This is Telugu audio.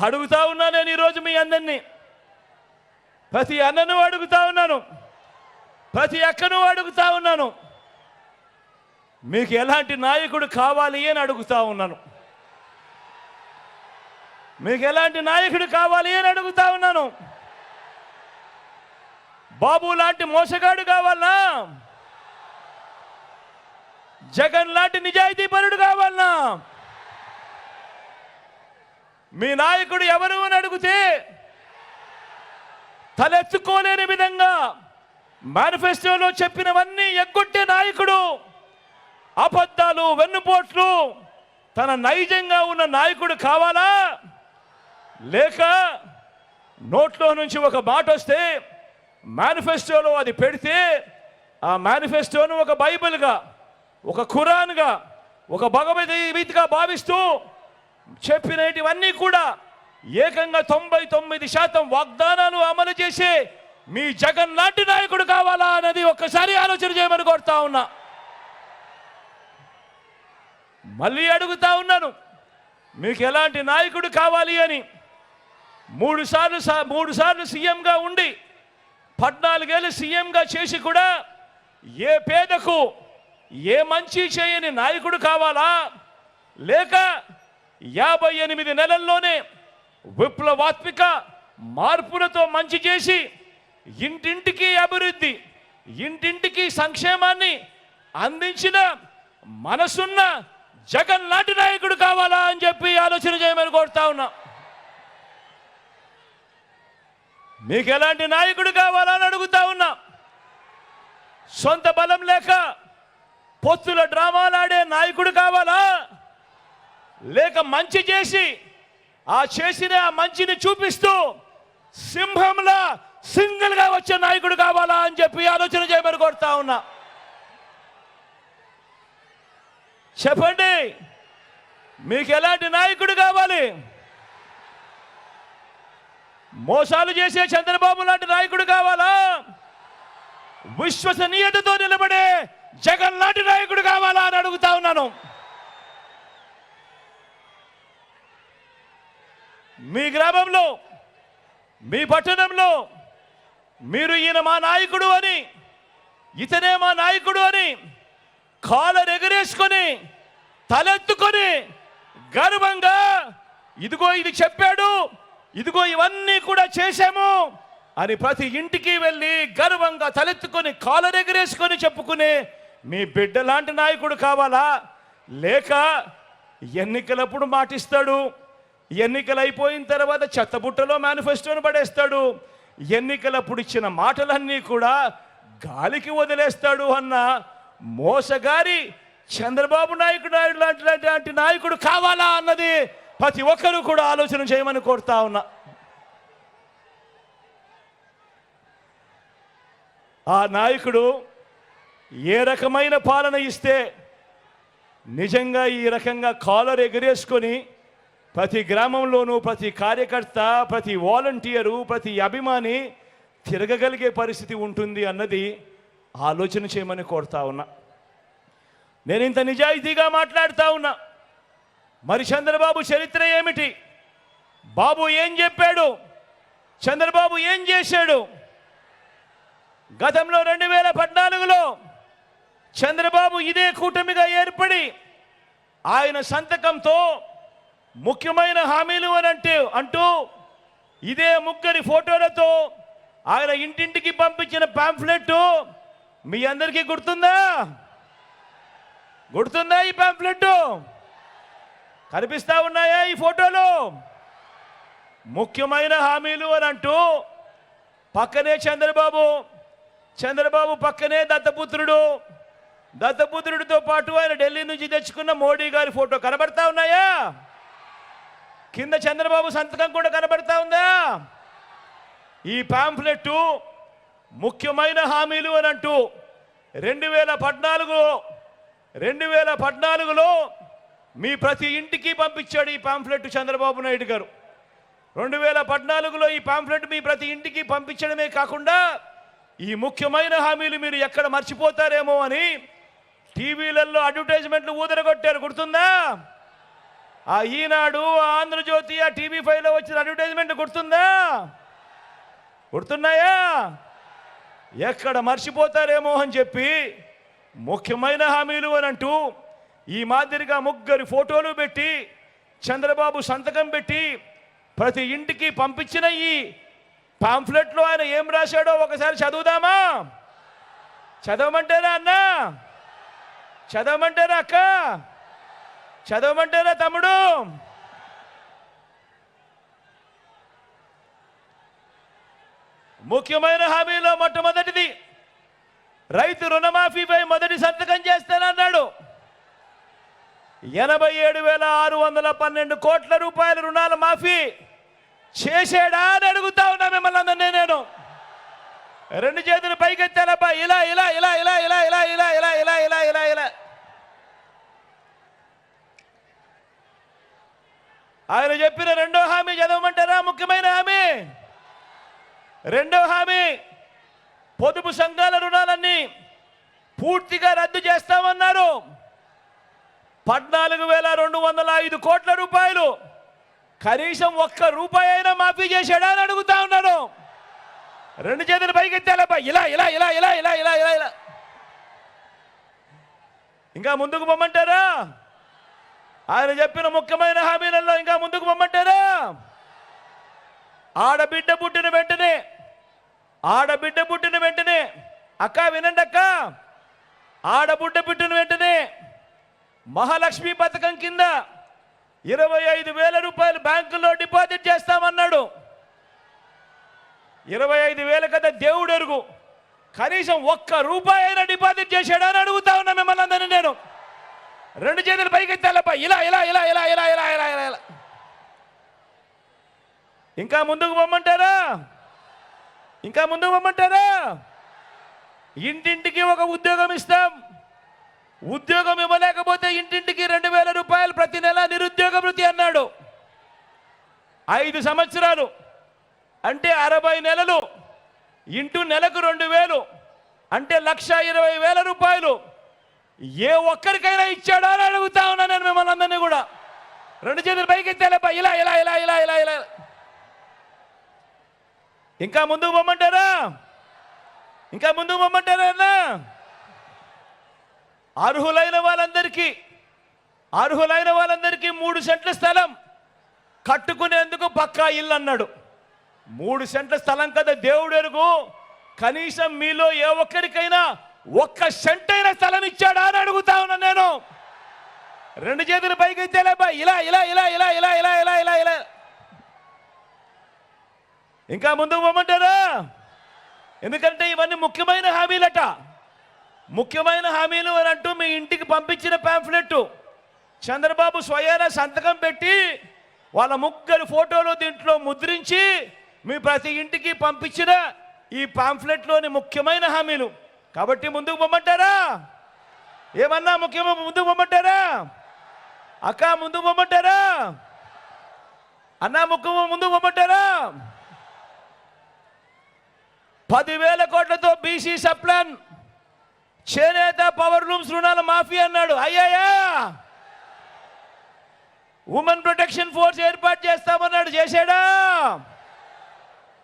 అడుగుతా ఉన్నా నేను ఈరోజు మీ అందరినీ, ప్రతి అన్నను అడుగుతా ఉన్నాను, ప్రతి అక్కను అడుగుతా ఉన్నాను, మీకు ఎలాంటి నాయకుడు కావాలి అని అడుగుతా ఉన్నాను. మీకు ఎలాంటి నాయకుడు కావాలి అని అడుగుతా ఉన్నాను. బాబు లాంటి మోసగాడు కావాలనా? జగన్ లాంటి నిజాయితీ పరుడు కావాలనా? మీ నాయకుడు ఎవరు అని అడిగితే తలెత్తుకోలేని విధంగా మేనిఫెస్టోలో చెప్పినవన్నీ ఎగ్గొట్టే నాయకుడు, అబద్ధాలు వెన్నుపోట్లు తన నైజంగా ఉన్న నాయకుడు కావాలా? లేక నోట్లో నుంచి ఒక మాట వస్తే మేనిఫెస్టోలో అది పెడితే ఆ మేనిఫెస్టోను ఒక బైబిల్గా, ఒక ఖురాన్గా, ఒక భగవద్గీతగా భావిస్తూ చెప్పినటివన్నీ కూడా ఏకంగా 99% వాగ్దానాలు అమలు చేసే మీ జగన్ లాంటి నాయకుడు కావాలా అన్నది ఒక్కసారి ఆలోచన చేయమని కోరుతా ఉన్నా. మళ్ళీ అడుగుతా ఉన్నాను, మీకు ఎలాంటి నాయకుడు కావాలి అని. మూడు సార్లు సీఎంగా ఉండి 14 ఏళ్ళు సీఎంగా చేసి కూడా ఏ పేదకు ఏ మంచి చేయని నాయకుడు కావాలా? లేక 58 నెలల్లోనే విప్లవాత్మక మార్పులతో మంచి చేసి ఇంటింటికి అభివృద్ధి, ఇంటింటికి సంక్షేమాన్ని అందించిన మనసున్న జగన్ లాంటి నాయకుడు కావాలా అని చెప్పి ఆలోచన చేయమని కోరుతా ఉన్నా. మీకు ఎలాంటి నాయకుడు కావాలా అని అడుగుతా ఉన్నా. సొంత బలం లేక పొత్తుల డ్రామాలాడే నాయకుడు కావాలా? లేక మంచి చేసి ఆ చేసిన మంచిని చూపిస్తూ సింహంలా సింగిల్గా వచ్చే నాయకుడు కావాలా అని చెప్పి ఆలోచన చేయమని కోరుతా ఉన్నా. చెప్పండి, మీకు ఎలాంటి నాయకుడు కావాలి? మోసాలు చేసే చంద్రబాబు లాంటి నాయకుడు కావాలా? విశ్వసనీయతతో నిలబడే జగన్ లాంటి నాయకుడు కావాలా అని అడుగుతా ఉన్నాను. మీ గ్రామంలో, మీ పట్టణంలో మీరు ఈయన మా నాయకుడు అని, ఇతనే మా నాయకుడు అని కాలర్ ఎగరేసుకొని తలెత్తుకొని గర్వంగా ఇదిగో ఇది చెప్పాడు, ఇదిగో ఇవన్నీ కూడా చేశాము అని ప్రతి ఇంటికి వెళ్ళి గర్వంగా తలెత్తుకొని కాలర్ ఎగరేసుకొని చెప్పుకునే మీ బిడ్డ లాంటి నాయకుడు కావాలా? లేక ఎన్నికలప్పుడు మాటిస్తాడు, ఎన్నికలు అయిపోయిన తర్వాత చెత్తబుట్టలో మేనిఫెస్టోను పడేస్తాడు, ఎన్నికలప్పుడు ఇచ్చిన మాటలన్నీ కూడా గాలికి వదిలేస్తాడు అన్న మోసగారి చంద్రబాబు నాయుడు లాంటి నాయకుడు కావాలా అన్నది ప్రతి ఒక్కరూ కూడా ఆలోచన చేయమని కోరుతా ఉన్నా. ఆ నాయకుడు ఏ రకమైన పాలన ఇస్తే నిజంగా ఈ రకంగా కాలర్ ఎగరేసుకొని ప్రతి గ్రామంలోనూ ప్రతి కార్యకర్త, ప్రతి వాలంటీరు, ప్రతి అభిమాని తిరగగలిగే పరిస్థితి ఉంటుంది అన్నది ఆలోచన చేయమని కోరుతా ఉన్నా. నేను ఇంత నిజాయితీగా మాట్లాడుతూ ఉన్నా. మరి చంద్రబాబు చరిత్ర ఏమిటి? బాబు ఏం చెప్పాడు? చంద్రబాబు ఏం చేశాడు? గతంలో 2014లో చంద్రబాబు ఇదే కూటమిగా ఏర్పడి ఆయన సంతకంతో ముఖ్యమైన హామీలు అని అంటూ ఇదే ముగ్గురి ఫోటోలతో ఆయన ఇంటింటికి పంపించిన పాంఫ్లెట్ మీ అందరికీ గుర్తుందా? గుర్తుందా? ఈ పాంఫ్లెట్ కనిపిస్తా ఉన్నాయా ఈ ఫోటోలో? ముఖ్యమైన హామీలు అని అంటూ పక్కనే చంద్రబాబు పక్కనే దత్తపుత్రుడితో పాటు ఆయన ఢిల్లీ నుంచి తెచ్చుకున్న మోడీ గారి ఫోటో కనబడతా ఉన్నాయా? కింద చంద్రబాబు సంతకం కూడా కనబడతా ఉందా? ఈ పాంఫ్లెట్ ముఖ్యమైన హామీలు అని అంటూ 2014లో మీ ప్రతి ఇంటికి పంపించాడు ఈ పాంఫ్లెట్ చంద్రబాబు నాయుడు గారు. 2014లో ఈ పాంఫ్లెట్ మీ ప్రతి ఇంటికి పంపించడమే కాకుండా ఈ ముఖ్యమైన హామీలు మీరు ఎక్కడ మర్చిపోతారేమో అని టీవీలలో అడ్వర్టైజ్మెంట్లు ఊదరగొట్టారు. గుర్తుందా? ఆ ఈనాడు, ఆ ఆంధ్రజ్యోతి, ఆ TV5లో వచ్చిన అడ్వర్టైజ్మెంట్ గుర్తున్నాయా? ఎక్కడ మర్చిపోతారేమో అని చెప్పి ముఖ్యమైన హామీలు అని అంటూ ఈ మాదిరిగా ముగ్గురి ఫోటోలు పెట్టి చంద్రబాబు సంతకం పెట్టి ప్రతి ఇంటికి పంపించిన ఈ పాంఫ్లెట్లో ఆయన ఏం రాశాడో ఒకసారి చదువుదామా? చదవమంటారా అన్నా? చదవమంటారా అక్క? చదవమంటారా తమ్ముడు? ముఖ్యమైన హామీలో మొట్టమొదటిది రైతు రుణమాఫీపై మొదటి సంతకం చేస్తానన్నాడు. 87,612 కోట్ల రూపాయల రుణాల మాఫీ చేసాడా అని అడుగుతా ఉన్నా మిమ్మల్ని అందరినీ నేను. రెండు చేతులు పైకెత్తాలబ్బా, ఇలా ఇలా ఇలా ఇలా ఇలా ఇలా ఇలా ఇలా ఇలా ఇలా ఇలా ఇలా. ఆయన చెప్పిన రెండో హామీ చదవమంటారా? ముఖ్యమైన హామీ రెండో హామీ పొదుపు సంఘాల రుణాలన్నీ పూర్తిగా రద్దు చేస్తామన్నారు. 14,205 కోట్ల రూపాయలు కనీసం ఒక్క రూపాయి అయినా మాఫీ చేశాడా అని అడుగుతా ఉన్నాను. రెండు చేతులు పైకెత్తాలబ్బా, ఇలా ఇలా ఇలా ఇలా ఇలా ఇలా ఇలా ఇలా. ఇంకా ముందుకు పొమ్మంటారా? ఆయన చెప్పిన ముఖ్యమైన హామీలలో ఇంకా ముందుకు పొమ్మంటారా? ఆడబిడ్డ పుట్టిన వెంటనే అక్క వినండి అక్క, ఆడబిడ్డ పుట్టిన వెంటనే మహాలక్ష్మి పథకం కింద 25,000 రూపాయలు బ్యాంకుల్లో డిపాజిట్ చేస్తామన్నాడు. 25,000 కదా దేవుడు ఎరుగు, కనీసం ఒక్క రూపాయి అయినా డిపాజిట్ చేశాడా అని అడుగుతా ఉన్నా మిమ్మల్ని అందరినీ నేను. రెండు చేతులు పైకెత్తాలప్ప, ఇలా ఇలా ఇలా ఇలా ఇలా ఇలా ఇలా ఇలా ఇలా. ఇంకా ముందుకు పొమ్మంటారా? ఇంకా ముందుకు పొమ్మంటారా? ఇంటింటికి ఒక ఉద్యోగం ఇస్తాం. ఉద్యోగం ఇవ్వలేకపోతే ఇంటింటికి 2,000 రూపాయలు ప్రతి నెల నిరుద్యోగ భృతి అన్నాడు. 5 సంవత్సరాలు అంటే 60 నెలలు ఇంటూ నెలకు 2,000 అంటే 1,20,000 రూపాయలు ఏ ఒక్కరికైనా ఇచ్చాడా అని అడుగుతా ఉన్నా నేను మిమ్మల్ని అందరినీ కూడా. రెండు చేతులు పైకెత్తాలబ్బా, ఇలా ఇలా ఇలా ఇలా ఇలా ఇలా. ఇంకా ముందుకు పొమ్మంటారా? ఇంకా ముందుకు పొమ్మంటారా అన్నా? అర్హులైన వాళ్ళందరికీ 3 సెంట్ల స్థలం కట్టుకునేందుకు పక్కా ఇల్లు అన్నాడు. 3 సెంట్ల స్థలం కదా దేవుడు ఎరుగు, కనీసం మీలో ఏ ఒక్కరికైనా 1 సెంట్ అయిన స్థలం ఇచ్చాడా అని అడుగుతా ఉన్నా నేను. రెండు చేతులు పైకి ఇలా ఇలా ఇలా ఇలా ఇలా ఇలా ఇలా ఇలా ఇలా. ఇంకా ముందుకు పోమంటారా? ఎందుకంటే ఇవన్నీ ముఖ్యమైన హామీలట. ముఖ్యమైన హామీలు అని అంటూ మీ ఇంటికి పంపించిన పాంఫ్లెట్ చంద్రబాబు స్వయాన సంతకం పెట్టి వాళ్ళ ముగ్గురు ఫోటోలు దీంట్లో ముద్రించి మీ ప్రతి ఇంటికి పంపించిన ఈ పాంఫ్లెట్లోని ముఖ్యమైన హామీలు. కాబట్టి ముందుకు పొమ్మంటారా? ఏమన్నా ముఖ్యమో ముందుకు పొమ్మంటారా? అక్క ముందుకు పొమ్మంటారా? అన్నా ముఖ్యమో ముందుకు పొమ్మంటారా? 10,000 కోట్లతో బీసీ సప్లాన్, చేనేత, పవర్ లూమ్స్ రుణాల మాఫీ అన్నాడు. అయ్యాయా? ఉమెన్ ప్రొటెక్షన్ ఫోర్స్ ఏర్పాటు చేస్తామన్నాడు. చేశాడా?